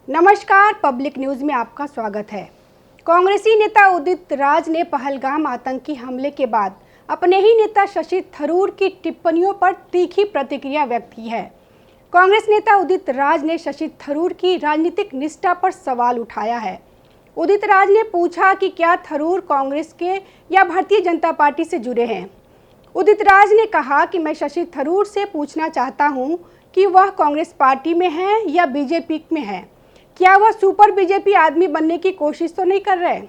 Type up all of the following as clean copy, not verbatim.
नमस्कार, public news में आपका स्वागत है। कांग्रेसी नेता उदित राज ने पहलगाम आतंकी हमले के बाद अपने ही नेता शशि थरूर की टिप्पणियों पर तीखी प्रतिक्रिया व्यक्त की है। कांग्रेस नेता उदित राज ने शशि थरूर की राजनीतिक निष्ठा पर सवाल उठाया है। उदित राज ने पूछा कि क्या थरूर कांग्रेस के या भारतीय जनता पार्टी से जुड़े हैं। उदित राज ने कहा कि मैं शशि थरूर से पूछना चाहता हूं कि वह कांग्रेस पार्टी में है या बीजेपी में है। क्या वह सुपर बीजेपी आदमी बनने की कोशिश तो नहीं कर रहे।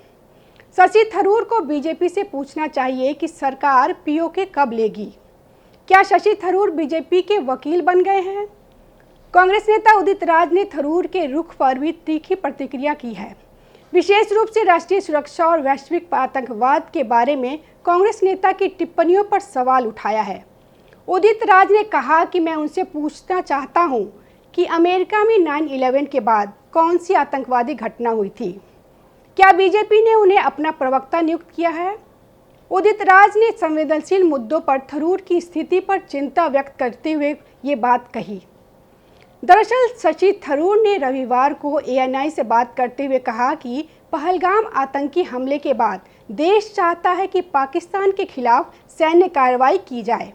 शशि थरूर को बीजेपी से पूछना चाहिए कि सरकार पीओके कब लेगी। क्या शशि थरूर बीजेपी के वकील बन गए हैं। कांग्रेस नेता उदित राज ने थरूर के रुख पर भी तीखी प्रतिक्रिया की है। विशेष रूप से राष्ट्रीय सुरक्षा और वैश्विक आतंकवाद के बारे में कांग्रेस नेता की टिप्पणियों पर सवाल उठाया है। उदित राज ने कहा कि मैं उनसे पूछना चाहता हूं कि अमेरिका में 9/11 के बाद कौन सी आतंकवादी घटना हुई थी। क्या बीजेपी ने उन्हें अपना प्रवक्ता नियुक्त किया है। उदित राज ने संवेदनशील मुद्दों पर थरूर की स्थिति पर चिंता व्यक्त करते हुए ये बात कही। दरअसल शशि थरूर ने रविवार को ANI से बात करते हुए कहा कि पहलगाम आतंकी हमले के बाद देश चाहता है कि पाकिस्तान के खिलाफ सैन्य कार्रवाई की जाए।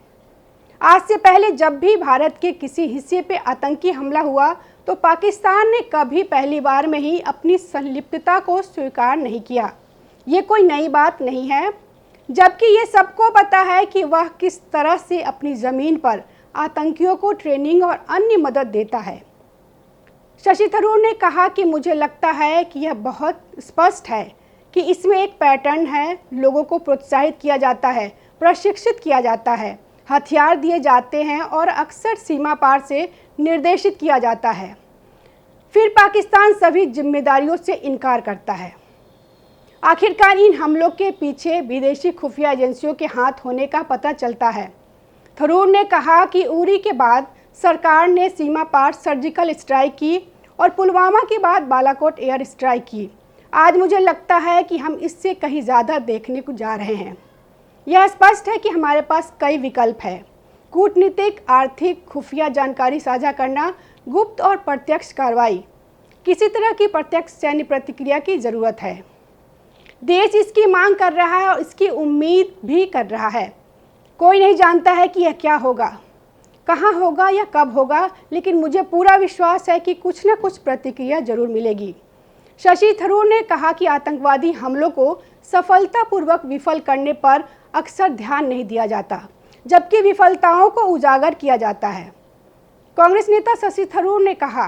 आज से पहले जब भी भारत के किसी हिस्से पे आतंकी हमला हुआ तो पाकिस्तान ने कभी पहली बार में ही अपनी संलिप्तता को स्वीकार नहीं किया। ये कोई नई बात नहीं है, जबकि ये सबको पता है कि वह किस तरह से अपनी ज़मीन पर आतंकियों को ट्रेनिंग और अन्य मदद देता है। शशि थरूर ने कहा कि मुझे लगता है कि यह बहुत स्पष्ट है कि इसमें एक पैटर्न है। लोगों को प्रोत्साहित किया जाता है, प्रशिक्षित किया जाता है, हथियार दिए जाते हैं और अक्सर सीमा पार से निर्देशित किया जाता है। फिर पाकिस्तान सभी जिम्मेदारियों से इनकार करता है। आखिरकार इन हमलों के पीछे विदेशी खुफिया एजेंसियों के हाथ होने का पता चलता है। थरूर ने कहा कि उरी के बाद सरकार ने सीमा पार सर्जिकल स्ट्राइक की और पुलवामा के बाद बालाकोट एयर स्ट्राइक की। आज मुझे लगता है कि हम इससे कहीं ज़्यादा देखने को जा रहे हैं। यह स्पष्ट है कि हमारे पास कई विकल्प हैं। कूटनीतिक, आर्थिक, खुफिया जानकारी साझा करना, गुप्त और प्रत्यक्ष कार्रवाई। किसी तरह की प्रत्यक्ष सैन्य प्रतिक्रिया की ज़रूरत है। देश इसकी मांग कर रहा है और इसकी उम्मीद भी कर रहा है। कोई नहीं जानता है कि यह क्या होगा, कहाँ होगा या कब होगा, लेकिन मुझे पूरा विश्वास है कि कुछ न कुछ प्रतिक्रिया जरूर मिलेगी। शशि थरूर ने कहा कि आतंकवादी हमलों को सफलतापूर्वक विफल करने पर अक्सर ध्यान नहीं दिया जाता, जबकि विफलताओं को उजागर किया जाता है। कांग्रेस नेता शशि थरूर ने कहा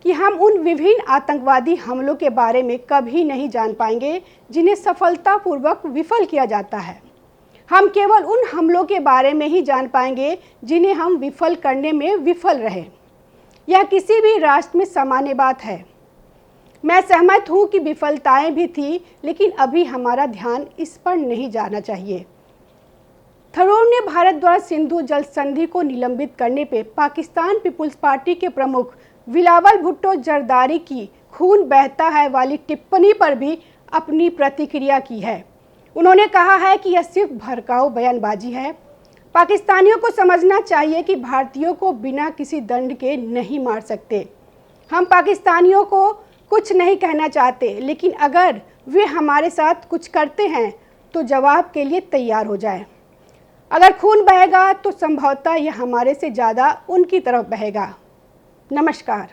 कि हम उन विभिन्न आतंकवादी हमलों के बारे में कभी नहीं जान पाएंगे जिन्हें सफलतापूर्वक विफल किया जाता है। हम केवल उन हमलों के बारे में ही जान पाएंगे जिन्हें हम विफल करने में विफल रहे। यह किसी भी राष्ट्र में सामान्य बात है। मैं सहमत हूँ कि विफलताएं भी थी, लेकिन अभी हमारा ध्यान इस पर नहीं जाना चाहिए। थरूर ने भारत द्वारा सिंधु जल संधि को निलंबित करने पे पाकिस्तान पीपुल्स पार्टी के प्रमुख बिलावल भुट्टो जरदारी की खून बहता है वाली टिप्पणी पर भी अपनी प्रतिक्रिया की है। उन्होंने कहा है कि यह सिर्फ भड़काऊ बयानबाजी है। पाकिस्तानियों को समझना चाहिए कि भारतीयों को बिना किसी दंड के नहीं मार सकते। हम पाकिस्तानियों को कुछ नहीं कहना चाहते, लेकिन अगर वे हमारे साथ कुछ करते हैं तो जवाब के लिए तैयार हो जाए। अगर खून बहेगा तो संभवतः यह हमारे से ज़्यादा उनकी तरफ बहेगा। नमस्कार।